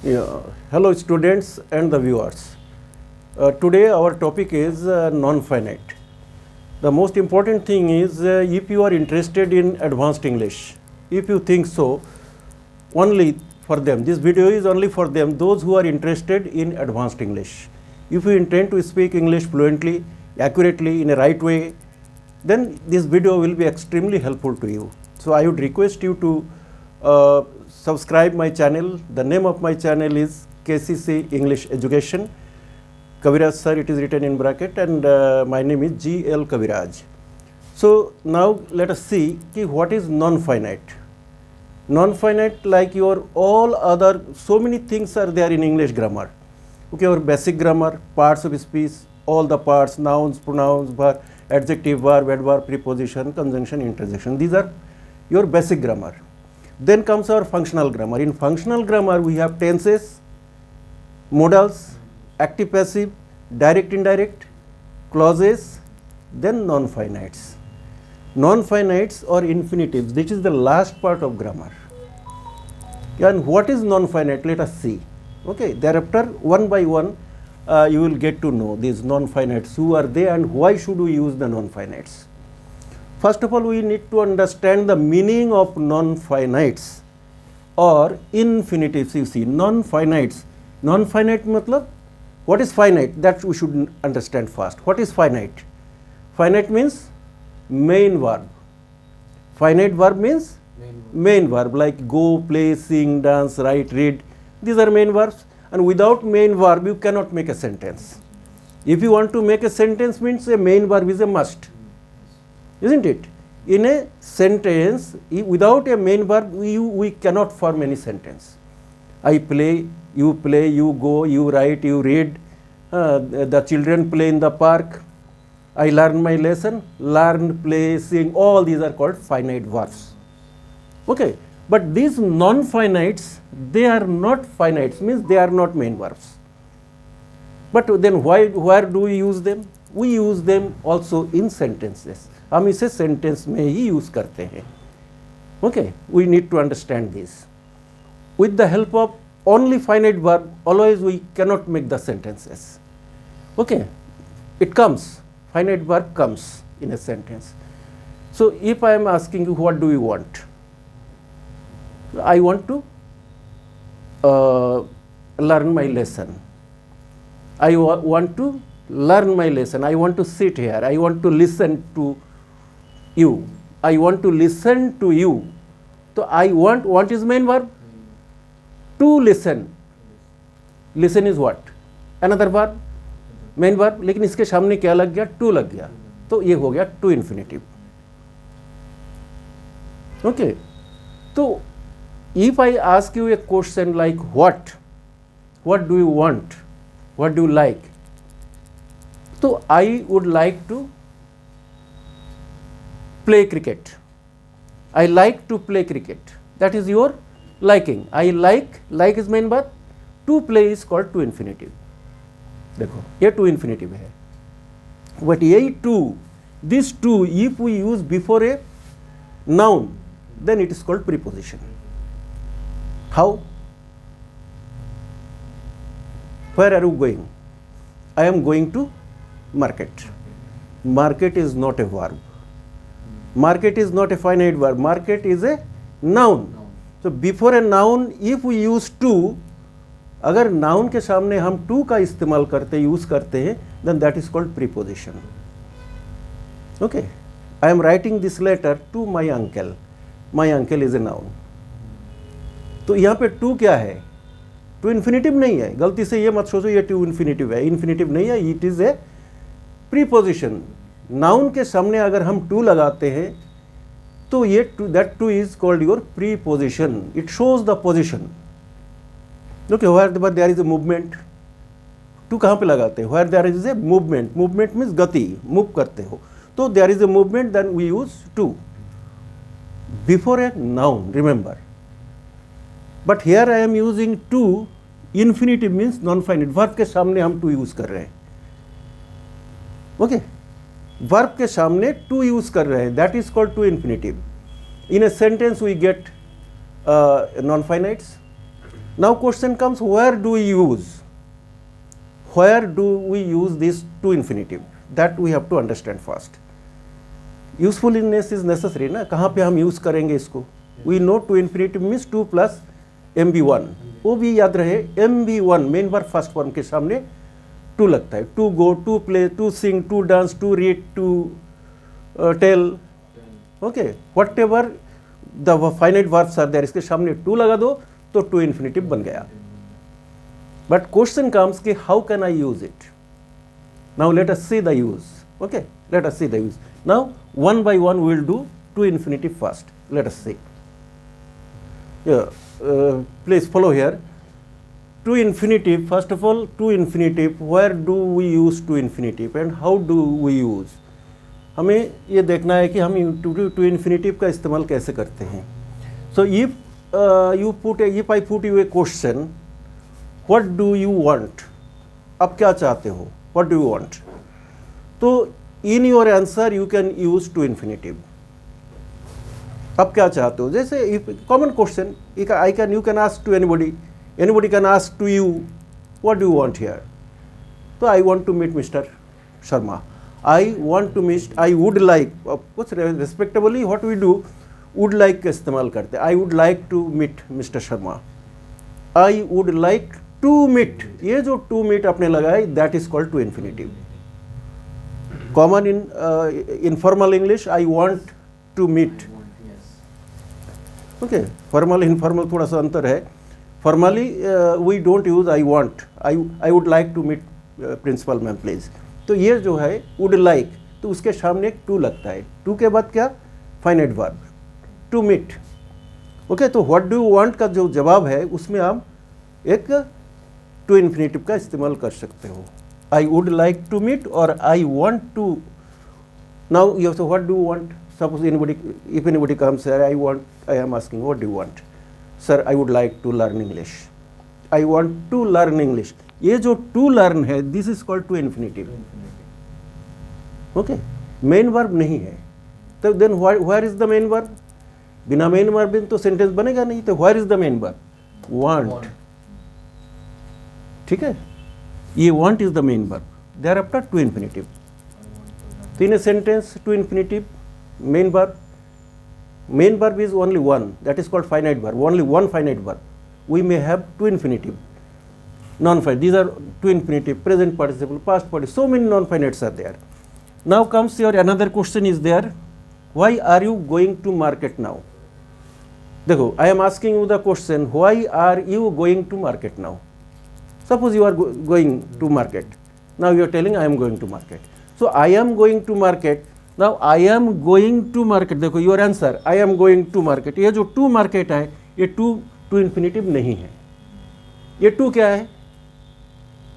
Yeah. Hello students and the viewers. Today our topic is non-finite. The most important thing is if you are interested in advanced English, if you think so, only for them. This video is only for them, those who are interested in advanced English. If you intend to speak English fluently, accurately, in a right way, then this video will be extremely helpful to you. So I would request you to subscribe my channel. The name of my channel is KCC English Education. Kaviraj sir, it is written in bracket, and my name is GL Kaviraj. So now let us see what is non-finite. Non-finite, like your all other, so many things are there in English grammar. Okay, our basic grammar, parts of speech, all the parts, nouns, pronouns, verb, adjective, verb, adverb, preposition, conjunction, interjection. These are your basic grammar. Then comes our functional grammar. In functional grammar, we have tenses, modals, active, passive, direct, indirect, clauses, then non-finites. Non-finites or infinitives, this is the last part of grammar. And what is non-finite? Let us see. Okay, thereafter, one by one, you will get to know these non-finites, who are they and why should we use the non-finites. First of all, we need to understand the meaning of non-finites or infinitives. You see, non-finites. Non-finite matlab, what is finite? That we should understand first. What is finite? Finite means main verb. Finite verb means main verb, like go, play, sing, dance, write, read. These are main verbs. And without main verb, you cannot make a sentence. If you want to make a sentence, means a main verb is a must. Isn't it? In a sentence, without a main verb, we cannot form any sentence. I play, you go, you write, you read, the children play in the park, I learn my lesson, learn, play, sing, all these are called finite verbs. Okay, but these non-finites, they are not finites, means they are not main verbs. But then where do we use them? We use them also in sentences. हम इसे sentence में ही use करते हैं. Okay, we need to understand this. With the help of only finite verb, always we cannot make the sentences. Okay, it comes, finite verb comes in a sentence. So if I am asking you, what do you want? I want to learn my lesson. I want to learn my lesson. I want to sit here. I want to listen to you. I want to listen to you. So I want is main verb. To listen. Listen is what? Another verb. Main verb. लेकिन इसके सामने क्या लग गया? To लग गया. तो ये हो गया to infinitive. Okay. So if I ask you a question like what do you want? What do you like? So I would like to play cricket. I like to play cricket. That is your liking. I like is main verb. To play is called to infinitive. देखो ये to infinitive है. But ये to, this to, if we use before a noun, then it is called preposition. How? Where are you going? I am going to market. Market is not a verb. Market is not a finite verb. Market is a noun. So before a noun, if we use to, अगर noun के सामने हम to का इस्तेमाल करते, use करते हैं, then that is called preposition. Okay. I am writing this letter to my uncle. My uncle is a noun. तो यहाँ पे to क्या है? To infinitive नहीं है. गलती से ये मत सोचो ये to infinitive है. Infinitive नहीं है. It is a preposition. Noun के सामने अगर हम टू लगाते हैं तो ये that to is called your preposition. It shows the position. Okay, where there is a movement. To कहाँ पे लगाते हैं? Where there is a movement. Movement means गति, मूव करते हो. तो there is a movement, then we use to before a noun. Remember. But here I am using to. Infinitive means non finite. Verb के सामने हम to use कर रहे हैं. ओके, वर्ब के सामने टू यूज कर रहे हैं. That is called to infinitive. In a sentence we get non finites. Now question comes, where do we use this to infinitive? That we have to understand first. Usefulness is necessary ना, कहाँ पे हम use करेंगे इसको? We know to infinitive means 2 plus MB1. वो भी याद रहे, MB1 main verb first form के सामने टू लगता है. To go, to play, to sing, to dance, to read, to tell. Okay, whatever the finite verbs are there, इसके सामने टू लगा दो तो टू इन्फिनिटिव बन गया. बट क्वेश्चन कम्स कि how can I use it? Now let us see the use. Okay, let us see the use. Now one by one we will do to infinitive first. Let us see. Please follow here. To infinitive, first of all, to infinitive, where do we use to infinitive and how do we use? हमें ये देखना है कि हम to infinitive का इस्तेमाल कैसे करते हैं. So if I put you a question, what do you want? आप क्या चाहते हो? What do you want? तो in your answer you can use to infinitive. आप क्या चाहते हो? जैसे common question, you can ask to anybody can ask to you, what do you want here? So I want to meet Mr. Sharma. I would like, कुछ respectably what we do, would like का इस्तेमाल करते हैं. I would like to meet Mr. Sharma. I would like to meet, ये जो to meet आपने लगाया, that is called to infinitive. Common in informal English, I want to meet. Okay, formal informal थोड़ा सा अंतर है. Formally we don't use I want. I would like to meet principal ma'am please. तो ये जो है would like, तो उसके सामने एक to लगता है. to के बाद क्या? finite verb. to meet. Okay, तो what do you want का जो जवाब है उसमें आप एक to infinitive का इस्तेमाल कर सकते हो. I would like to meet or I want to. Now you have to, what do you want? Suppose if anybody comes here, I am asking, what do you want? Sir, I would like to learn English. I want to learn English. ये जो to learn है, this is called to infinitive. Okay, main verb नहीं है. तो then where is the main verb? बिना main verb तो sentence बनेगा नहीं. तो where is the main verb? Want. ठीक है, ये want is the main verb. Thereafter to infinitive. So in a sentence, to infinitive, main verb is only one. That is called finite verb. Only one finite verb. We may have to infinitive, non-finite. These are to infinitive, present participle, past participle. So many non-finites are there. Now comes your another question is there. Why are you going to market now? देखो, I am asking you the question. Why are you going to market now? Suppose you are going to market. Now you are telling I am going to market. So I am going to market. Now I am going to market. देखो your answer I am going to market. ये जो to market है, ये to infinitive नहीं है. ये to क्या है?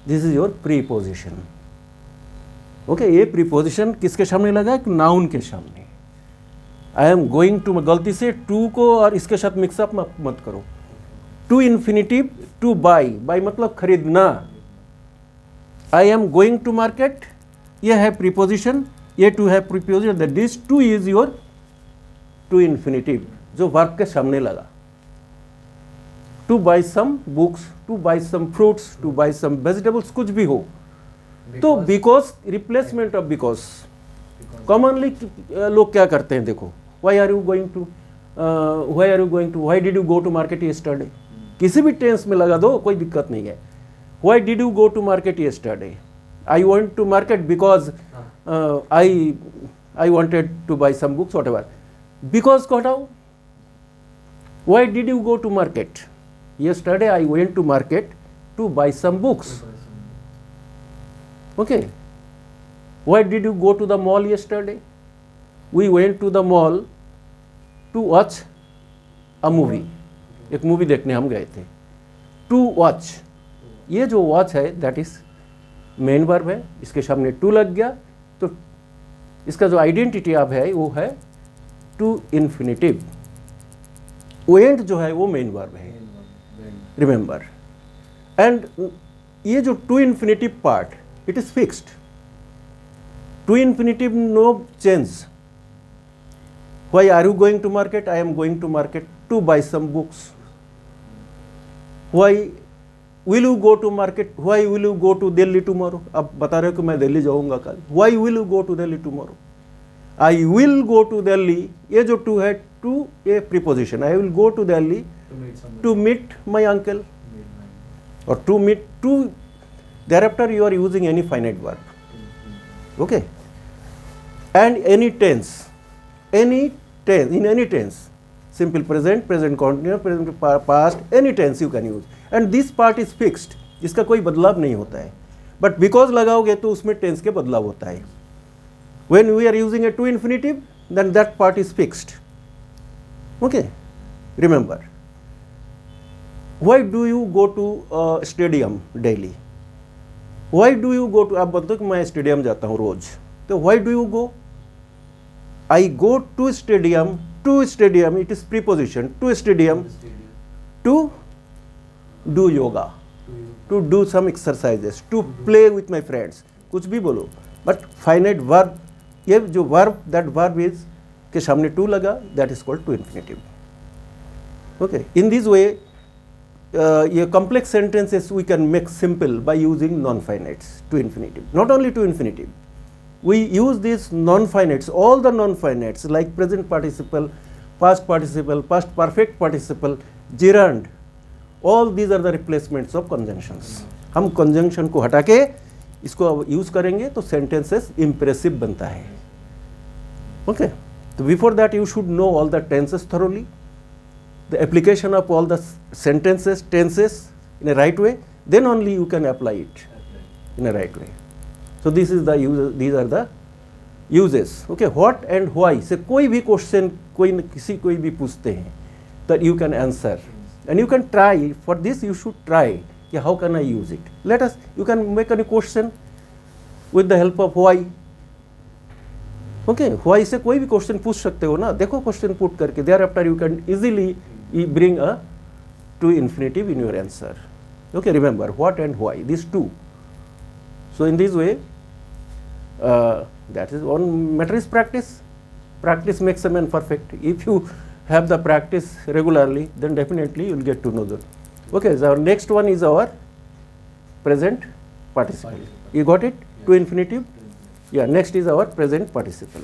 This is your preposition. Okay, ये preposition किसके सामने लगा है? Noun के सामने. I am going to, गलती से to को और इसके साथ मिक्सअप मत करो. To infinitive, to buy मतलब खरीदना. I am going to market, ये है preposition, ये to है preposition. That this to is your to infinitive, जो verb के सामने लगा. To buy some books, to buy some fruits, to buy some vegetables, कुछ भी हो. तो because replacement of because. Commonly लोग क्या करते हैं देखो. Why are you going to? Why did you go to market yesterday? किसी भी टेंस में लगा दो, कोई दिक्कत नहीं है. Why did you go to market yesterday? I went to market because I wanted to buy some books, whatever. Because को हटाओ. Why did you go to market? Yesterday I went to market to buy some books. Okay. Why did you go to the mall yesterday? We went to the mall to watch a movie. एक movie देखने हम गए थे. To watch. ये जो watch है that is main verb है. इसके सामने to लग गया तो इसका जो आइडेंटिटी अब है वो है to infinitive. Went जो है वो main verb है. Remember. And ये जो to infinitive part, it is fixed. To infinitive no change. Why are you going to market? I am going to market to buy some books. why will you go to market, why will you go to Delhi tomorrow? आप बता रहे हो कि मैं दिल्ली जाऊंगा कल. Why will you go to Delhi tomorrow? I will go to Delhi, ये जो to है, to a preposition. I will go to Delhi to meet my uncle, or to meet, to, thereafter you are using any finite verb. Okay. And any tense, in any tense, simple present, present continuous, present past, any tense you can use. And this part is fixed, इसका कोई बदलाव नहीं होता है. But because लगाओगे तो उसमें tense के बदलाव होता है. When we are using a to infinitive, then that part is fixed. Okay. Remember. Why do you go to stadium daily? Why do you go to, आप बोलते हो कि मैं स्टेडियम जाता हूँ रोज, तो why do you go? I go to stadium, it is preposition, to stadium, to do yoga, to do some exercises, to play with my friends, कुछ भी बोलो. But finite verb, ये जो verb, that verb is के सामने to लगा, that is called to infinitive. Okay. In this way, ये complex sentences we can make simple by using non-finites, to infinitive. Not only to infinitive, we use these non-finites, all the non-finites like present participle, past perfect participle, gerund, all these are the replacements of conjunctions. हम conjunction को हटा के इसको use करेंगे तो sentences impressive बनता है. Okay. So before that you should know all the tenses thoroughly, the application of all the sentences, tenses in a right way, then only you can apply it in a right way. So this is the use, these are the uses. Okay, what and why से कोई भी question किसी कोई भी पूछते हैं, that you can answer and you can try. For this you should try कि how can I use it. You can make any question with the help of why. Okay, why से कोई भी question पूछ सकते हो ना, देखो question put करके, thereafter you can easily bring a to infinitive in your answer. Okay, remember what and why, these two. So in this way, that is one matter is practice. Practice makes a man perfect. If you have the practice regularly, then definitely you will get to know them. Okay, so our next one is our present participle. You got it? To infinitive? Yeah, next is our present participle.